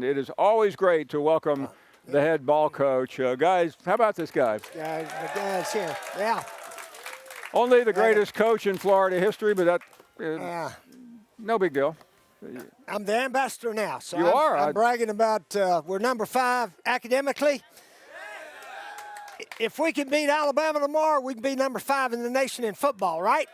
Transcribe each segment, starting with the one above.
It is always great to welcome the head ball coach. Guys, how about this guy? The guys here, yeah. Only the greatest coach in Florida history, but that no big deal. I'm the ambassador now, so you are. I'm bragging about we're number 5 academically. If we can beat Alabama tomorrow, we can be number 5 in the nation in football, right?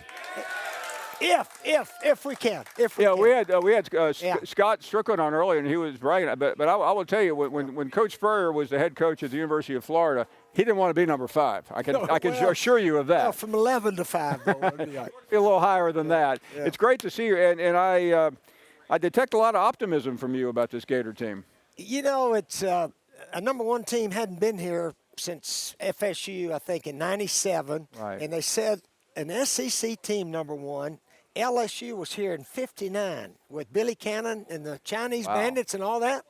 If we can. We had Scott Strickland on earlier, and he was bragging. But I will tell you, when Coach Spurrier was the head coach at the University of Florida, he didn't want to be number 5. I can assure you of that. Well, from 11 to 5, though, would be right. A little higher than that. Yeah. It's great to see you, and I detect a lot of optimism from you about this Gator team. You know, it's a number 1 team hadn't been here since FSU, I think, in '97, right. And they said an SEC team number 1. LSU was here in '59 with Billy Cannon and the Chinese Bandits and all that.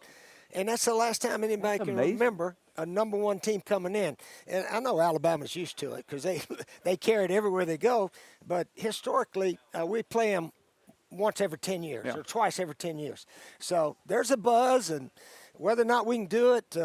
And that's the last time anybody can remember a number 1 team coming in. And I know Alabama's used to it because they carry it everywhere they go. But historically, we play them once every 10 years or twice every 10 years. So there's a buzz, and whether or not we can do it,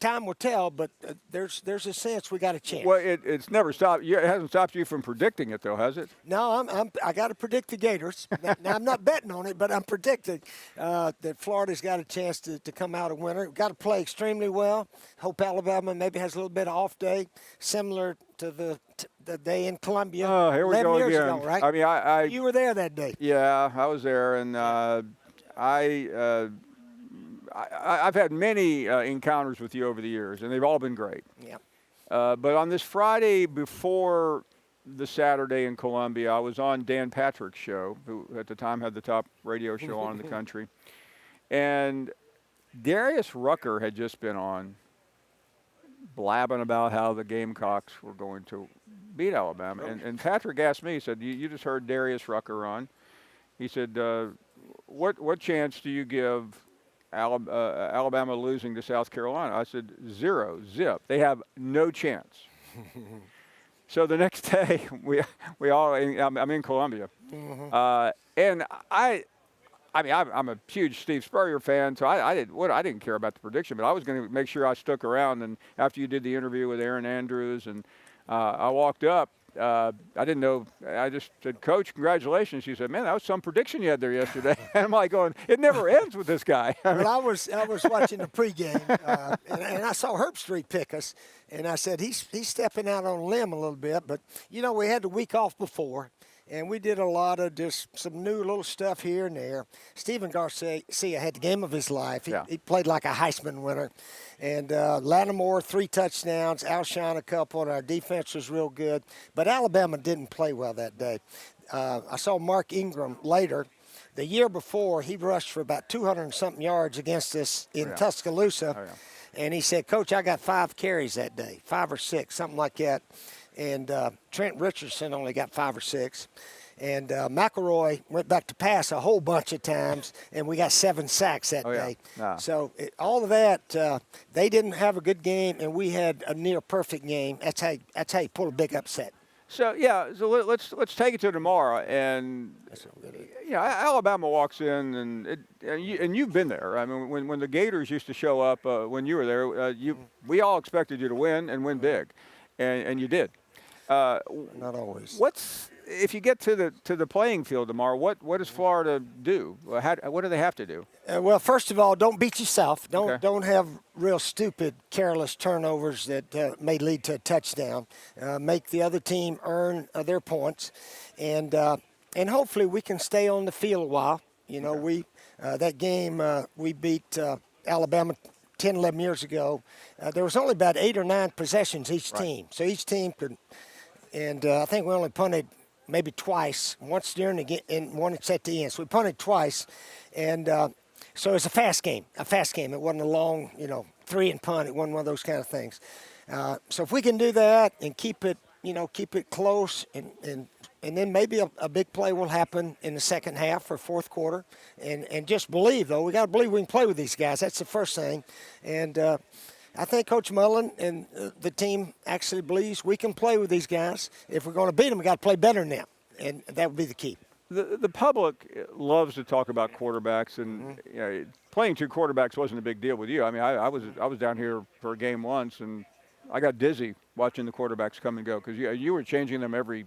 time will tell, but there's a sense we got a chance. Well, it's never stopped. It hasn't stopped you from predicting it, though, has it? No, I got to predict the Gators. Now, I'm not betting on it, but I'm predicting that Florida's got a chance to come out a winner. We've got to play extremely well. Hope Alabama maybe has a little bit of off day, similar to the day in Columbia. Oh, here we go 11 years again. ago, right? I mean, you were there that day. Yeah, I was there, and I've had many encounters with you over the years, and they've all been great. Yeah. But on this Friday before the Saturday in Columbia, I was on Dan Patrick's show, who at the time had the top radio show on in the country. And Darius Rucker had just been on blabbing about how the Gamecocks were going to beat Alabama. And Patrick asked me, he said, you just heard Darius Rucker on. He said, what chance do you give Alabama losing to South Carolina? I said, 0, zip. They have no chance. So the next day, I'm in Columbia, and I'm a huge Steve Spurrier fan, so I didn't care about the prediction, but I was going to make sure I stuck around. And after you did the interview with Aaron Andrews, and I walked up. I didn't know. I just said, Coach, congratulations. She said, man, that was some prediction you had there yesterday. And I'm like going, it never ends with this guy. Well, I was watching the pregame, and I saw Herbstreit pick us. And I said, he's stepping out on a limb a little bit. But, you know, we had the week off before, and we did a lot of just some new little stuff here and there. Stephen Garcia had the game of his life. He played like a Heisman winner. And Lattimore, 3 touchdowns, Alshon a couple, and our defense was real good. But Alabama didn't play well that day. I saw Mark Ingram later. The year before, he rushed for about 200-something yards against us in Tuscaloosa. And he said, Coach, I got 5 carries that day, 5 or 6, something like that. And Trent Richardson only got 5 or 6. And McElroy went back to pass a whole bunch of times, and we got 7 sacks that day. So all of that, they didn't have a good game, and we had a near perfect game. That's how you pull a big upset. So let's take it to tomorrow, and Alabama walks in, and you've been there. I mean, when the Gators used to show up when you were there, we all expected you to win and win big, and you did. Not always. If you get to the playing field tomorrow, what does Florida do? What do they have to do? Well, first of all, don't beat yourself. Don't have real stupid, careless turnovers that may lead to a touchdown. Make the other team earn their points, and hopefully we can stay on the field a while. You know, that game we beat Alabama 10, 11 years ago. There was only about 8 or 9 possessions each team, so each team could. And I think we only punted maybe twice, once during the game and once at the end. So we punted twice, and so it was a fast game. It wasn't a long, 3 and punt. It wasn't one of those kind of things. So if we can do that and keep it close, and then maybe a big play will happen in the second half or fourth quarter, and just believe, though. We got to believe we can play with these guys. That's the first thing, and I think Coach Mullen and the team actually believes we can play with these guys. If we're going to beat them, we got to play better than them, and that would be the key. The public loves to talk about quarterbacks, and playing two quarterbacks wasn't a big deal with you. I mean, I was down here for a game once, and I got dizzy watching the quarterbacks come and go because you were changing them every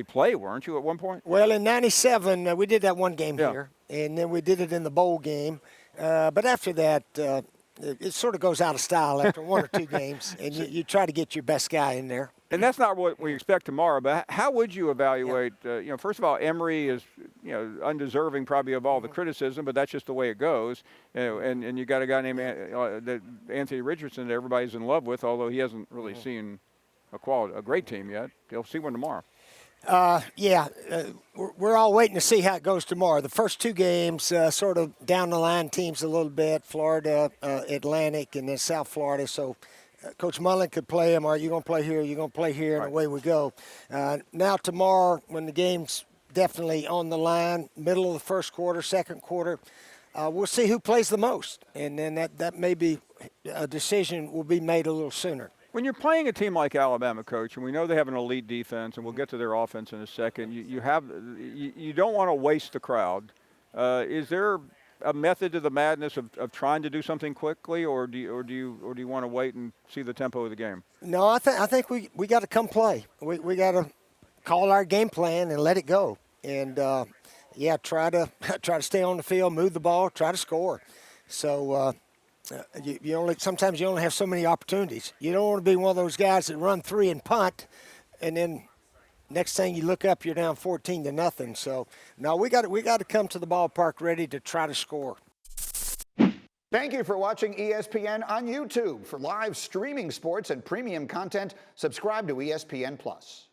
play, weren't you, at one point? Well, in '97, we did that one game Yeah. here, and then we did it in the bowl game. But after that, it sort of goes out of style after one or two games, and you try to get your best guy in there. And that's not what we expect tomorrow. But how would you evaluate? First of all, Emory is undeserving probably of all the criticism, but that's just the way it goes. And you got a guy named Anthony Richardson that everybody's in love with, although he hasn't really seen a great team yet. He'll see one tomorrow. We're all waiting to see how it goes tomorrow. The first two games, sort of down the line teams a little bit, Florida, Atlantic, and then South Florida. So Coach Mullen could play them. Are you going to play here? Are you going to play here? And away we go. Now tomorrow, when the game's definitely on the line, middle of the first quarter, second quarter, we'll see who plays the most. And then that may be a decision will be made a little sooner. When you're playing a team like Alabama, Coach, and we know they have an elite defense, and we'll get to their offense in a second, you don't want to waste the crowd. Is there a method to the madness of trying to do something quickly, or do you want to wait and see the tempo of the game? No, I think we got to come play. We got to call our game plan and let it go. And try to stay on the field, move the ball, try to score. So. Sometimes you only have so many opportunities. You don't want to be one of those guys that run three and punt, and then next thing you look up, you're down 14-0. So no, we got to come to the ballpark ready to try to score. Thank you for watching ESPN on YouTube. For live streaming sports and premium content, subscribe to ESPN+.